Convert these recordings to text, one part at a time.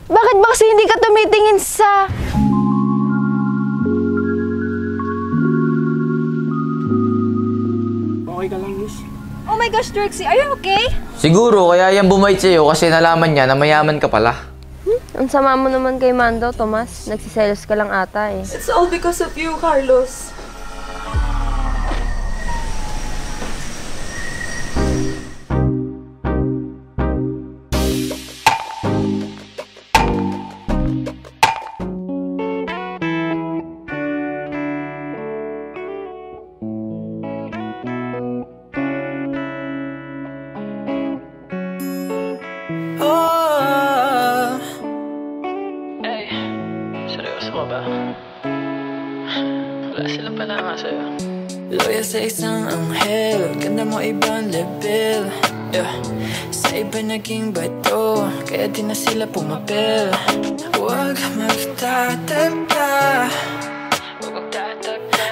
Bakit ba kasi hindi ka tumitingin sa... Okay ka lang, miss? Oh my gosh, Trixie, are you okay? Siguro, kaya yan bumait sa'yo kasi nalaman niya na mayaman ka pala. Ang sama mo naman kay Mando, Tomas. Nagsiselos ka lang ata eh. It's all because of you, Carlos. Loyal sa isang anghel, ganda mo ibang level, yeah. Sa iba naging bato, kaya di na sila pumapel. Huwag magtataka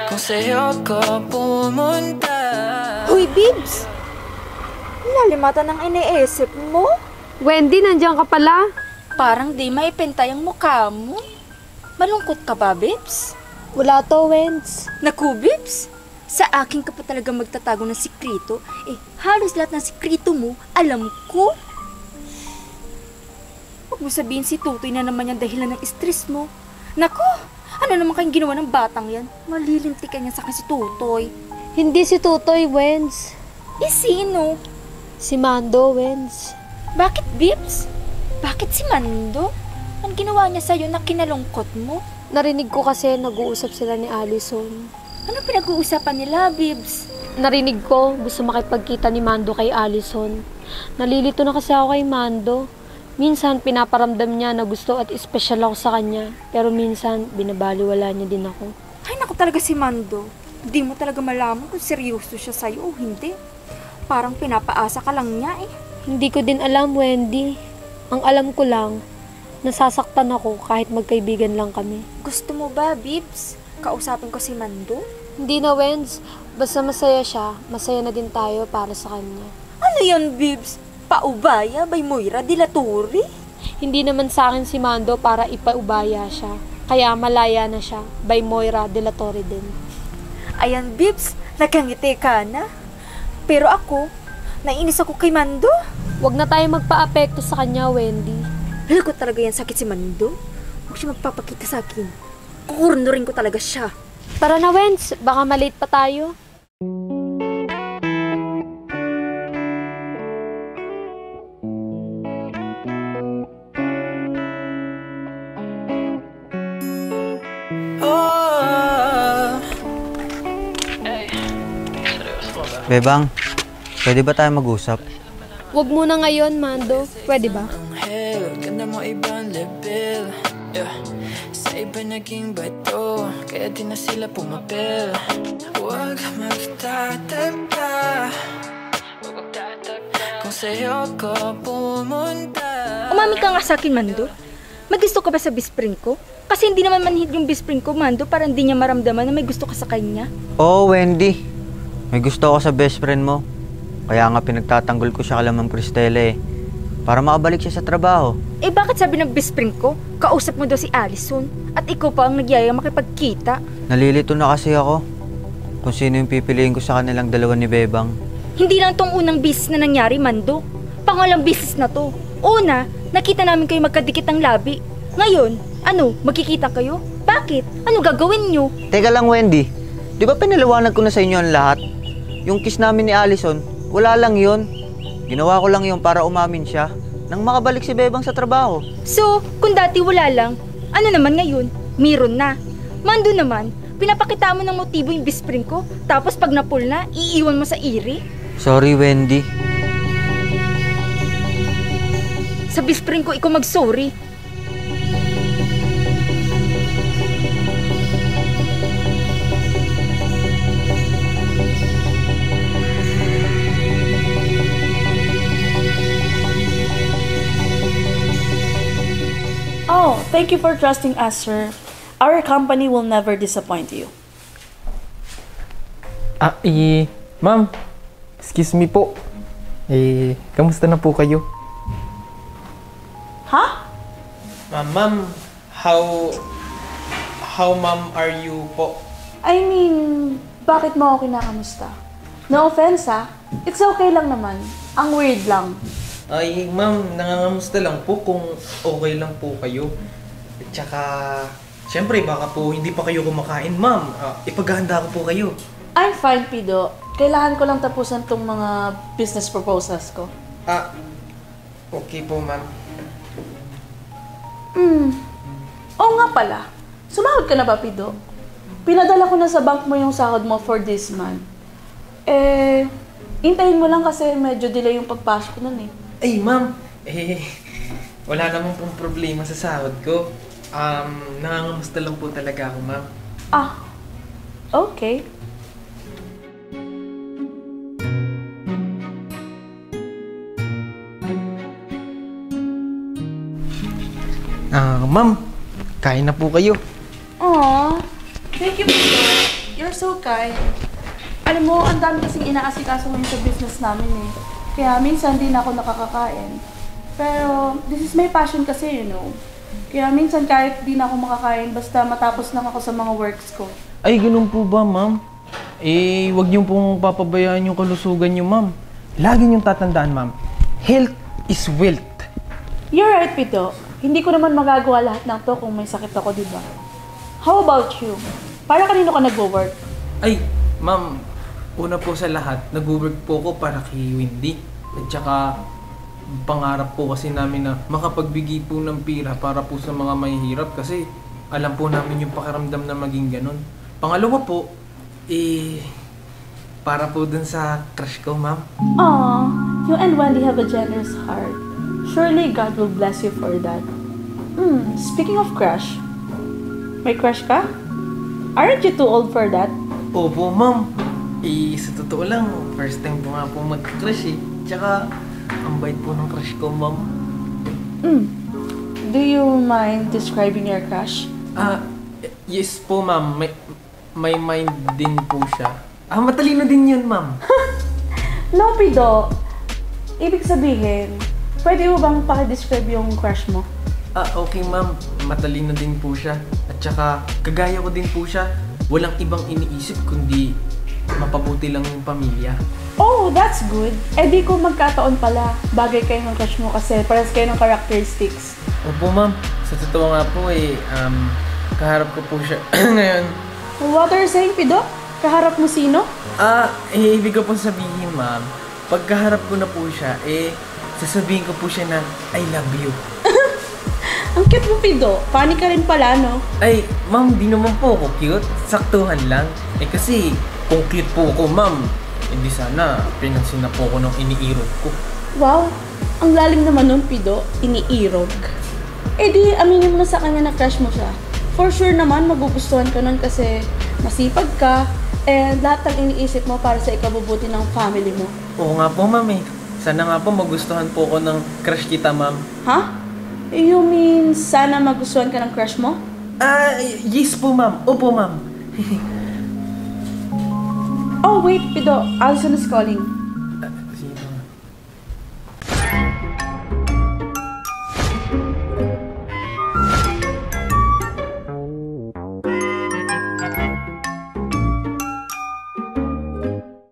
kung sa'yo ko pumunta. Uy, Bibs! Lalimatan ang iniisip mo? Wendy, nandiyan ka pala? Parang di maipintay ang mukha mo. Malungkot ka ba, Bibs? Wala to, Wens. Naku, Bibs! Sa akin ka pa talaga magtatago ng sikrito. Halos lahat ng sikrito mo, alam ko. Huwag mo sabihin si Tutoy na naman yung dahilan ng stress mo. Naku! Ano naman kayong ginawa ng batang yan? Malilintikan niya sa akin si Tutoy. Hindi si Tutoy, Wens. Sino? Si Mando, Wens. Bakit, Bibs? Bakit si Mando? Ang ginawa niya sa'yo na kinalungkot mo? Narinig ko kasi nag-uusap sila ni Allison. Ano pinag-uusapan nila, Bibs? Narinig ko gusto makipagkita ni Mando kay Allison. Nalilito na kasi ako kay Mando. Minsan pinaparamdam niya na gusto at espesyal ako sa kanya. Pero minsan binabaliwala niya din ako. Ay, naku talaga si Mando. Hindi mo talaga malaman kung seryoso siya sa'yo o hindi. Parang pinapaasa ka lang niya eh. Hindi ko din alam, Wendy. Ang alam ko lang, nasasaktan ako kahit magkaibigan lang kami. Gusto mo ba, Bibs? Kausapin ko si Mando? Hindi na, Wens. Basta masaya siya, masaya na din tayo para sa kanya. Ano yan, Bibs? Paubaya by Moira de la Torre? Hindi naman sa akin si Mando para ipaubaya siya. Kaya malaya na siya by Moira de la Torre din. Ayan, Bibs. Nakangiti ka na. Pero ako, nainis ako kay Mando. Huwag na tayo magpa-apekto sa kanya, Wendy. Alam ko talaga yan sakit si Mando. Huwag siya magpapakita sa akin. Kukurnurin ko talaga siya. Tara na, Wens. Baka malate pa tayo. Bebang, pwede ba tayo mag-usap? Huwag muna ngayon, Mando. Pwede ba? Anghel, ganda mo ibang level, yeah. Sa iba naging bato, kaya di na sila pumapel. Huwag magtataka kung sa'yo ko pumunta. Umami ka nga sa akin, Mando. May gusto ka ba sa best friend ko? Kasi hindi naman manhid yung best friend ko, Mando, para hindi niya maramdaman na may gusto ka sa kanya. Oo, Wendy. May gusto ako sa best friend mo. Kaya nga pinagtatanggol ko siya kay Ma'am Cristela eh. Para makabalik siya sa trabaho. Bakit sabi ng best friend ko, kausap mo daw si Allison at ikaw pa ang nagyaya makipagkita? Nalilito na kasi ako kung sino yung pipiliin ko sa kanilang dalawa ni Bebang. Hindi lang tong unang business na nangyari, Mando. Pangalang business na to. Una, nakita namin kayo magkadikit ng labi. Ngayon, magkikita kayo? Bakit? Ano gagawin nyo? Teka lang, Wendy. Di ba pinaliwanag ko na sa inyo ang lahat? Yung kiss namin ni Allison, wala lang yun. Ginawa ko lang yun para umamin siya nang makabalik si Bebang sa trabaho. So, kung dati wala lang, ano naman ngayon? Meron na. Mando naman, pinapakita mo ng motibo yung best friend ko, tapos pag napul na, iiwan mo sa iri? Sorry, Wendy. Sa best friend ko, ikaw mag-sorry. Oh, thank you for trusting us, sir. Our company will never disappoint you. Ma'am, excuse me po. Kamusta na po kayo? Ha? Ma'am, how ma'am are you po? I mean, bakit mo ako kinakamusta? No offense ha, it's okay lang naman. Ang weird lang. Ay, ma'am, nangangamusta lang po kung okay lang po kayo. At saka, syempre, baka po hindi pa kayo kumakain, ma'am. Ipaghahanda ko po kayo. I'm fine, Pido. Kailangan ko lang tapusan tong mga business proposals ko. Okay po, ma'am. Oo nga pala. Sumahod ka na ba, Pido? Pinadala ko na sa bank mo yung sahod mo for this month. Intayin mo lang kasi medyo delay yung pagpasok nun eh. Ay, ma'am, wala namang pong problema sa sahod ko. Nangangamusta lang po talaga ako, ma'am. Okay. Ma'am, kain na po kayo. Aww, thank you, Pido. You're so kind. Alam mo, ang dami kasing inaasikaso ngayon sa business namin eh. Kaya minsan di na ako nakakakain. Pero this is my passion kasi, you know. Kaya minsan kahit di na ako makakain, basta matapos lang ako sa mga works ko. Ay, ganun po ba, ma'am? Wag niyo pong papabayaan yung kalusugan niyo, ma'am. Lagi niyong tatandaan, ma'am. Health is wealth. You're right, Pito. Hindi ko naman magagawa lahat ng to kung may sakit ako, di ba? How about you? Para kanino ka nagwo-work? Ay, ma'am, una po sa lahat, nag-work po ako para kay Wendy. At saka, pangarap po kasi namin na makapagbigay po ng pira para po sa mga mahihirap kasi alam po namin yung pakiramdam na maging ganun. Pangalawa po, para po dun sa crush ko, ma'am. Aw, you and Wendy have a generous heart. Surely God will bless you for that. Speaking of crush, may crush ka? Aren't you too old for that? Opo, ma'am. Sa totoo lang, first time po nga po mag-crush eh. Tsaka, ang bait po ng crush ko, ma'am. Do you mind describing your crush? Yes po, ma'am. May mind din po siya. Matalino din yun, ma'am. No, Pido. Ibig sabihin, pwede mo bang pakidescribe yung crush mo? Okay, ma'am. Matalino din po siya. At saka, kagaya ko din po siya. Walang ibang iniisip kundi mapabuti lang yung pamilya. Oh, that's good. Di ko magkataon pala. Bagay kayo ng crush mo kasi parehas kayo ng characteristics. Opo, ma'am. Sa totoo nga po kaharap ko po siya ngayon. What are you saying, Pido? Kaharap mo sino? Ibig ko po sabihin, ma'am, pagkaharap ko na po siya, sasabihin ko po siya na, I love you. Ang cute mo, Pido. Funny ka rin pala, no? Ay, ma'am, di naman po ako cute. Saktuhan lang. Kasi, kung cute po ako, ma'am, hindi sana pinansin na po ako ng iniirog ko. Wow, ang lalim naman nun, Pido. Iniirog. Di, aminin mo na sa kanya na crush mo siya. For sure naman, magugustuhan ka nun kasi masipag ka and lahat ng iniisip mo para sa ikabubuti ng family mo. Oo nga po, ma'am Sana nga po magustuhan po ako ng crush kita, ma'am. Ha? You mean, sana magustuhan ka ng crush mo? Yes po, ma'am. Opo, ma'am. Oh, wait, Pido. Alison is calling.